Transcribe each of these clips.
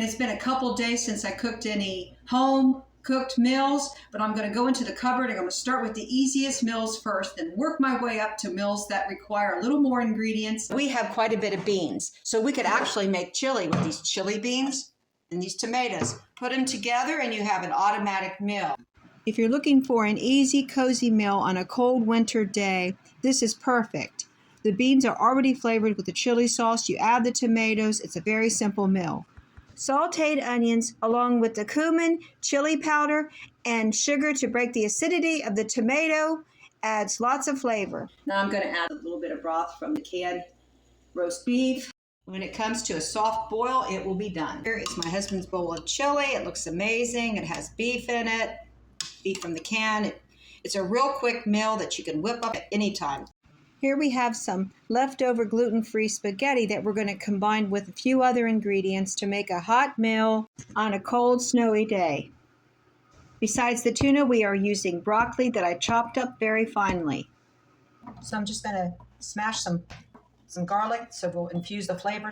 And it's been a couple days since I cooked any home cooked meals, but I'm going to go into the cupboard and I'm going to start with the easiest meals first, then work my way up to meals that require a little more ingredients. We have quite a bit of beans, so we could actually make chili with these chili beans and these tomatoes. Put them together and you have an automatic meal. If you're looking for an easy, cozy meal on a cold winter day, this is perfect. The beans are already flavored with the chili sauce. You add the tomatoes. It's a very simple meal. Sauteed onions along with the cumin, chili powder, and sugar to break the acidity of the tomato adds lots of flavor. Now I'm going to add a little bit of broth from the canned roast beef. When it comes to a soft boil, it will be done. Here is my husband's bowl of chili. It looks amazing. It has beef in it, beef from the can. It's a real quick meal that you can whip up at any time. Here we have some leftover gluten-free spaghetti that we're going to combine with a few other ingredients to make a hot meal on a cold, snowy day. Besides the tuna, we are using broccoli that I chopped up very finely. So I'm just going to smash some garlic so we'll infuse the flavors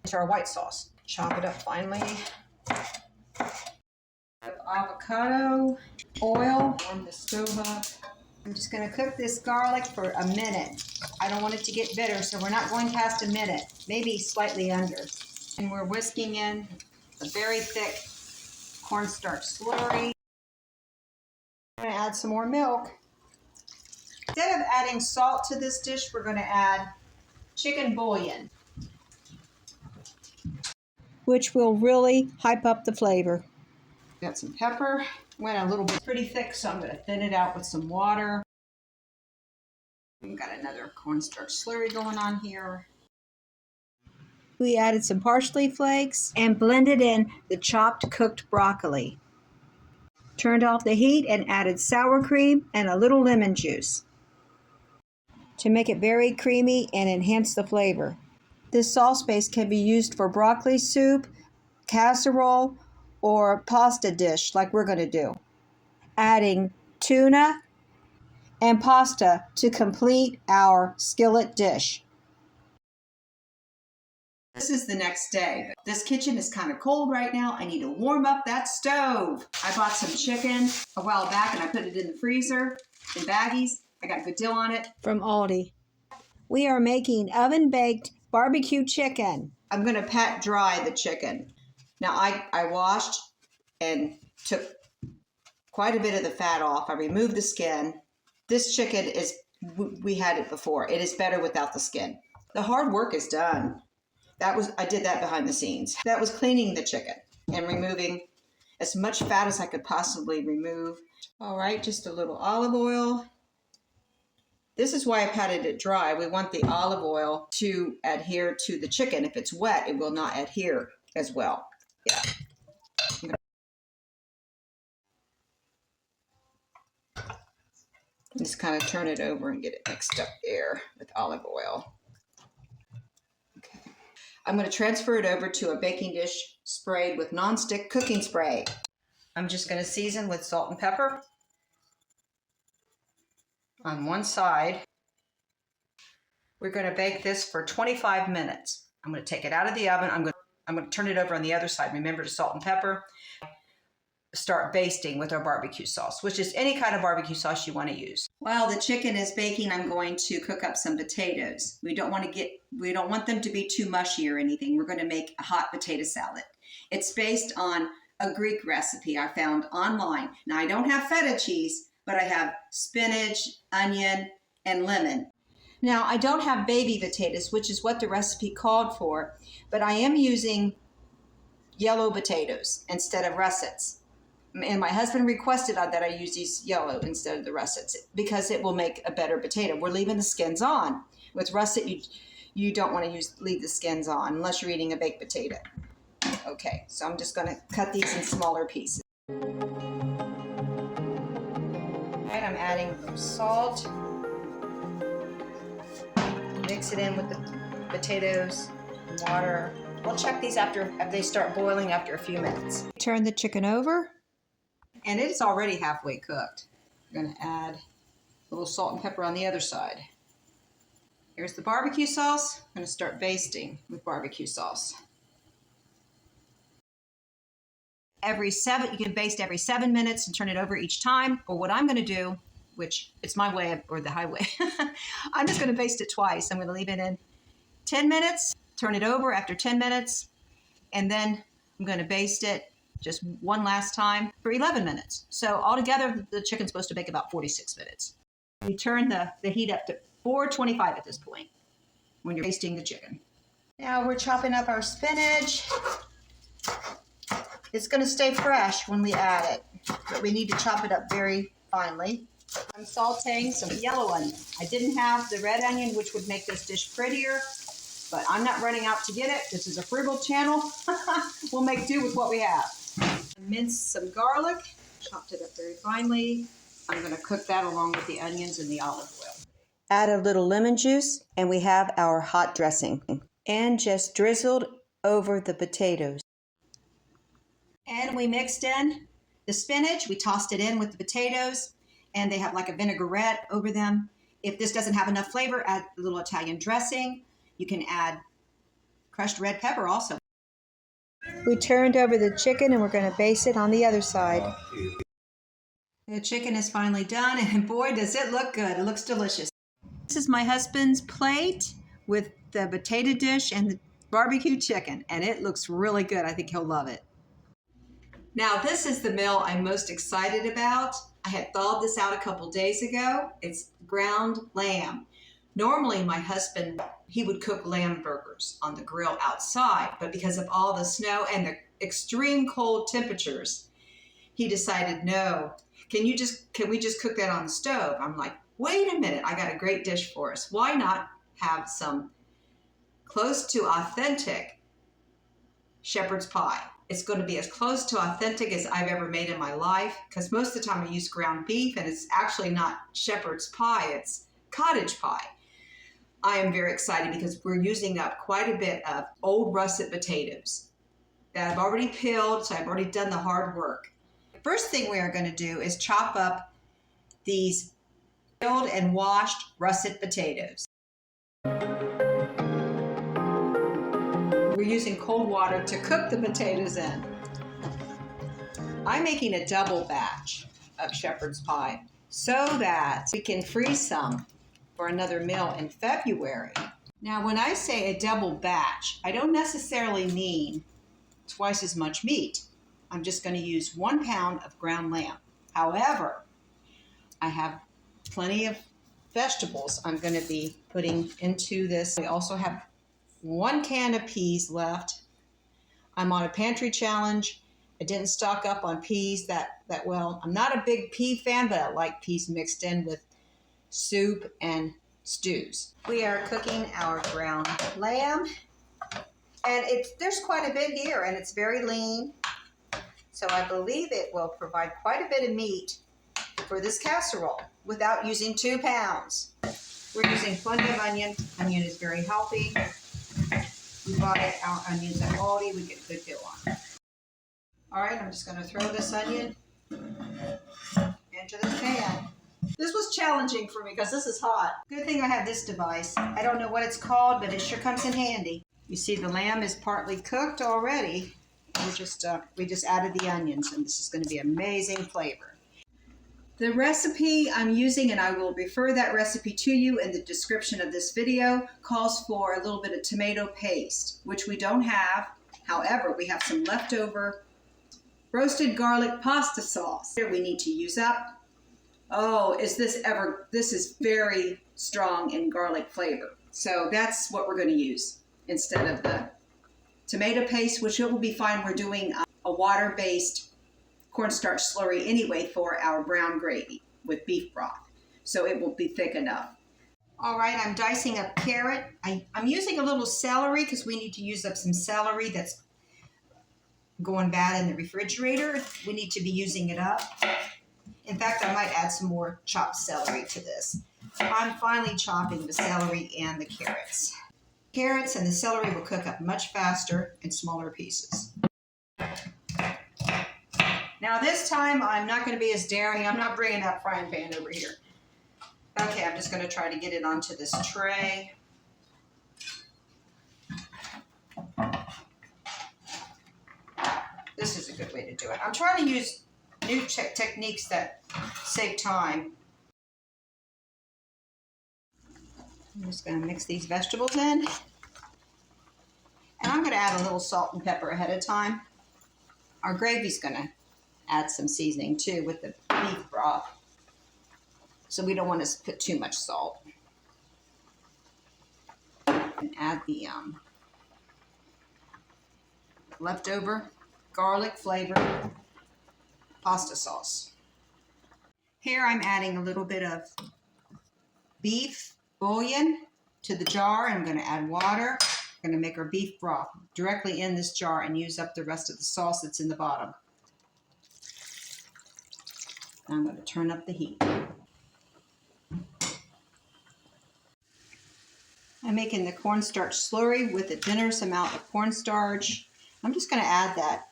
into our white sauce. Chop it up finely. Avocado, oil, warm the stove up. I'm just going to cook this garlic for a minute. I don't want it to get bitter, so we're not going past a minute, maybe slightly under. And we're whisking in a very thick cornstarch slurry. I'm going to add some more milk. Instead of adding salt to this dish, we're going to add chicken bouillon, which will really hype up the flavor. Got some pepper. Went a little bit pretty thick, so I'm going to thin it out with some water. We've got another cornstarch slurry going on here. We added some parsley flakes and blended in the chopped cooked broccoli. Turned off the heat and added sour cream and a little lemon juice to make it very creamy and enhance the flavor. This sauce base can be used for broccoli soup, casserole, or pasta dish like we're going to do. Adding tuna and pasta to complete our skillet dish. This is the next day. This kitchen is kind of cold right now. I need to warm up that stove. I bought some chicken a while back and I put it in the freezer in baggies. I got a good deal on it from Aldi. We are making oven-baked barbecue chicken. I'm going to pat dry the chicken. Now I washed and took quite a bit of the fat off. I removed the skin. This chicken is, we had it before. It is better without the skin. The hard work is done. I did that behind the scenes. That was cleaning the chicken and removing as much fat as I could possibly remove. All right, just a little olive oil. This is why I patted it dry. We want the olive oil to adhere to the chicken. If it's wet, it will not adhere as well. Yeah. Just kind of turn it over and get it mixed up there with olive oil. Okay. I'm going to transfer it over to a baking dish sprayed with nonstick cooking spray. I'm just going to season with salt and pepper on one side. We're going to bake this for 25 minutes. I'm going to take it out of the oven. I'm going to turn it over on the other side. Remember to salt and pepper. Start basting with our barbecue sauce, which is any kind of barbecue sauce you want to use. While the chicken is baking, I'm going to cook up some potatoes. We don't want them to be too mushy or anything. We're going to make a hot potato salad. It's based on a Greek recipe I found online. Now I don't have feta cheese, but I have spinach, onion, and lemon. Now I don't have baby potatoes, which is what the recipe called for, but I am using yellow potatoes instead of russets. And my husband requested that I use these yellow instead of the russets because it will make a better potato. We're leaving the skins on. With russet, you don't want to leave the skins on unless you're eating a baked potato. Okay, so I'm just going to cut these in smaller pieces. All right, I'm adding salt. Mix it in with the potatoes, water. We'll check these after they start boiling after a few minutes. Turn the chicken over. And it's already halfway cooked. I'm going to add a little salt and pepper on the other side. Here's the barbecue sauce. I'm going to start basting with barbecue sauce. you can baste every 7 minutes and turn it over each time. Or what I'm going to do, which it's my way or the highway, I'm just going to baste it twice. I'm going to leave it in 10 minutes, turn it over after 10 minutes, and then I'm going to baste it just one last time for 11 minutes. So altogether, the chicken's supposed to bake about 46 minutes. You turn the heat up to 425 at this point when you're basting the chicken. Now we're chopping up our spinach. It's going to stay fresh when we add it, but we need to chop it up very finely. I'm sauteing some yellow onion. I didn't have the red onion, which would make this dish prettier, but I'm not running out to get it. This is a frugal channel. We'll make do with what we have. Mince some garlic, chopped it up very finely. I'm going to cook that along with the onions and the olive oil. Add a little lemon juice, and we have our hot dressing. And just drizzled over the potatoes. And we mixed in the spinach. We tossed it in with the potatoes, and they have like a vinaigrette over them. If this doesn't have enough flavor, add a little Italian dressing. You can add crushed red pepper also. We turned over the chicken, and we're going to baste it on the other side. The chicken is finally done, and boy, does it look good. It looks delicious. This is my husband's plate with the potato dish and the barbecue chicken, and it looks really good. I think he'll love it. Now, this is the meal I'm most excited about. I had thawed this out a couple days ago. It's ground lamb. Normally, my husband, he would cook lamb burgers on the grill outside, but because of all the snow and the extreme cold temperatures, he decided, no, can we just cook that on the stove? I'm like, wait a minute, I got a great dish for us. Why not have some close to authentic shepherd's pie? It's going to be as close to authentic as I've ever made in my life, because most of the time I use ground beef, and it's actually not shepherd's pie, it's cottage pie. I am very excited because we're using up quite a bit of old russet potatoes that I've already peeled, so I've already done the hard work. The first thing we are going to do is chop up these peeled and washed russet potatoes. We're using cold water to cook the potatoes in. I'm making a double batch of shepherd's pie so that we can freeze some for another meal in February. Now, when I say a double batch, I don't necessarily mean twice as much meat. I'm just going to use 1 pound of ground lamb. However, I have plenty of vegetables I'm going to be putting into this. We also have 1 can of peas left. I'm on a pantry challenge. I didn't stock up on peas that well. I'm not a big pea fan, but I like peas mixed in with soup and stews. We are cooking our ground lamb, and there's quite a bit here, and it's very lean. So I believe it will provide quite a bit of meat for this casserole without using 2 pounds. We're using plenty of onion. Onion is very healthy. We buy our onions at Aldi. We get a good deal on it. All right, I'm just going to throw this onion into the pan. This was challenging for me because this is hot. Good thing I have this device. I don't know what it's called, but it sure comes in handy. You see the lamb is partly cooked already. We just added the onions, and this is going to be amazing flavor. The recipe I'm using, and I will refer that recipe to you in the description of this video, calls for a little bit of tomato paste, which we don't have. However, we have some leftover roasted garlic pasta sauce here we need to use up. Oh, this is very strong in garlic flavor. So that's what we're going to use instead of the tomato paste, which it will be fine. We're doing a water-based cornstarch slurry anyway for our brown gravy with beef broth. So it will be thick enough. All right, I'm dicing up carrot. I'm using a little celery because we need to use up some celery that's going bad in the refrigerator. We need to be using it up. In fact, I might add some more chopped celery to this. I'm finally chopping the celery and the carrots. Carrots and the celery will cook up much faster in smaller pieces. Now this time, I'm not going to be as daring. I'm not bringing that frying pan over here. Okay, I'm just going to try to get it onto this tray. This is a good way to do it. I'm trying to use new techniques that save time. I'm just going to mix these vegetables in. And I'm going to add a little salt and pepper ahead of time. Our gravy's going to add some seasoning too with the beef broth. So we don't want to put too much salt. And add the leftover garlic flavored pasta sauce. Here I'm adding a little bit of beef bouillon to the jar. I'm going to add water. I'm going to make our beef broth directly in this jar and use up the rest of the sauce that's in the bottom. I'm going to turn up the heat. I'm making the cornstarch slurry with a generous amount of cornstarch. I'm just going to add that.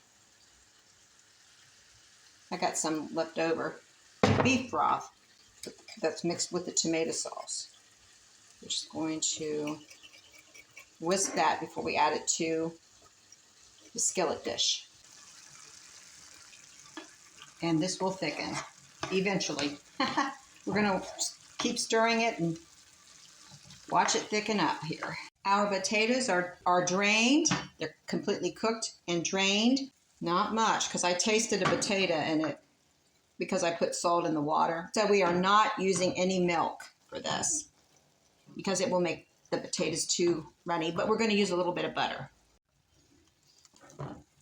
I got some left over beef broth that's mixed with the tomato sauce. We're just going to whisk that before we add it to the skillet dish. And this will thicken eventually. We're going to keep stirring it and watch it thicken up here. Our potatoes are drained. They're completely cooked and drained. Not much, because I tasted a potato in it because I put salt in the water. So we are not using any milk for this because it will make the potatoes too runny, but we're going to use a little bit of butter.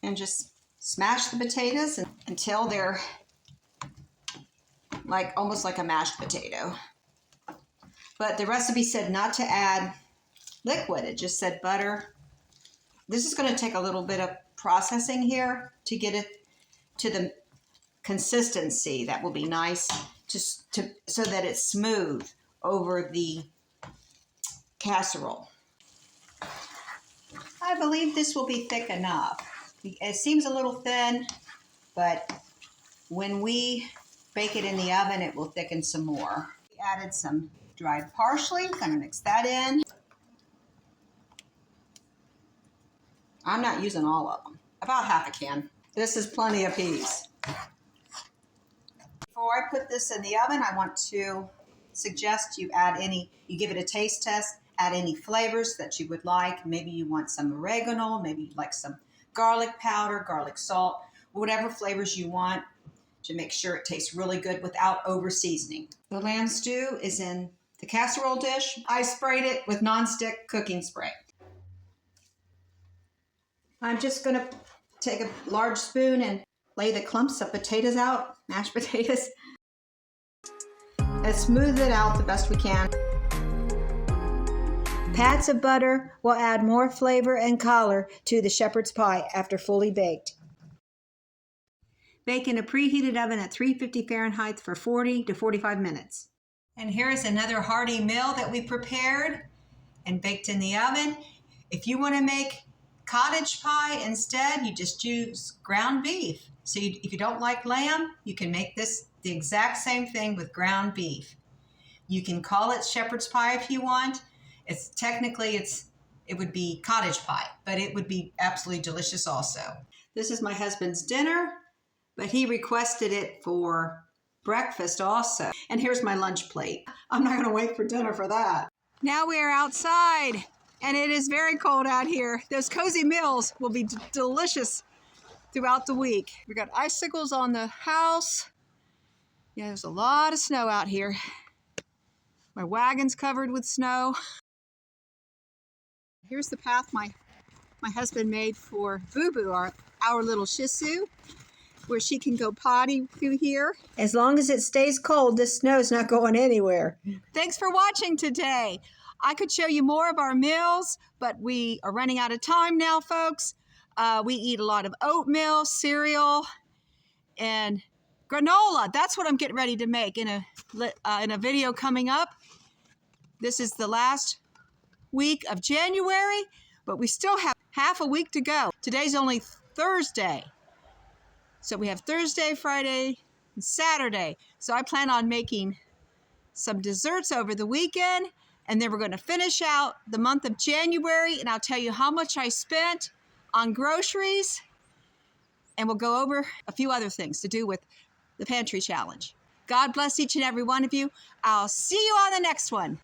And just smash the potatoes until they're almost like a mashed potato. But the recipe said not to add liquid. It just said butter. This is going to take a little bit of processing here to get it to the consistency that will be nice so that it's smooth over the casserole. I believe this will be thick enough. It seems a little thin, but when we bake it in the oven, it will thicken some more. We added some dried parsley. I'm going to mix that in. I'm not using all of them. About half a can. This is plenty of peas. Before I put this in the oven, I want to suggest you give it a taste test, add any flavors that you would like. Maybe you want some oregano, maybe you'd like some garlic powder, garlic salt, whatever flavors you want to make sure it tastes really good without over seasoning. The lamb stew is in the casserole dish. I sprayed it with nonstick cooking spray. I'm just going to take a large spoon and lay the clumps of potatoes out, mashed potatoes, and smooth it out the best we can. Pats of butter will add more flavor and color to the shepherd's pie after fully baked. Bake in a preheated oven at 350 Fahrenheit for 40 to 45 minutes. And here is another hearty meal that we prepared and baked in the oven. If you want to make cottage pie instead, you just use ground beef. So if you don't like lamb, you can make this the exact same thing with ground beef. You can call it shepherd's pie if you want. It would be cottage pie, but it would be absolutely delicious also. This is my husband's dinner, but he requested it for breakfast also. And here's my lunch plate. I'm not going to wait for dinner for that. Now we are outside, and it is very cold out here. Those cozy meals will be delicious throughout the week. We got icicles on the house. Yeah, there's a lot of snow out here. My wagon's covered with snow. Here's the path my husband made for Boo Boo, our little Shih Tzu, where she can go potty through here. As long as it stays cold, this snow's not going anywhere. Thanks for watching today. I could show you more of our meals, but we are running out of time now, folks. We eat a lot of oatmeal, cereal, and granola. That's what I'm getting ready to make in a video coming up. This is the last week of January, but we still have half a week to go. Today's only Thursday. So we have Thursday, Friday, and Saturday. So I plan on making some desserts over the weekend, and then we're going to finish out the month of January, and I'll tell you how much I spent on groceries and we'll go over a few other things to do with the Pantry Challenge. God bless each and every one of you. I'll see you on the next one.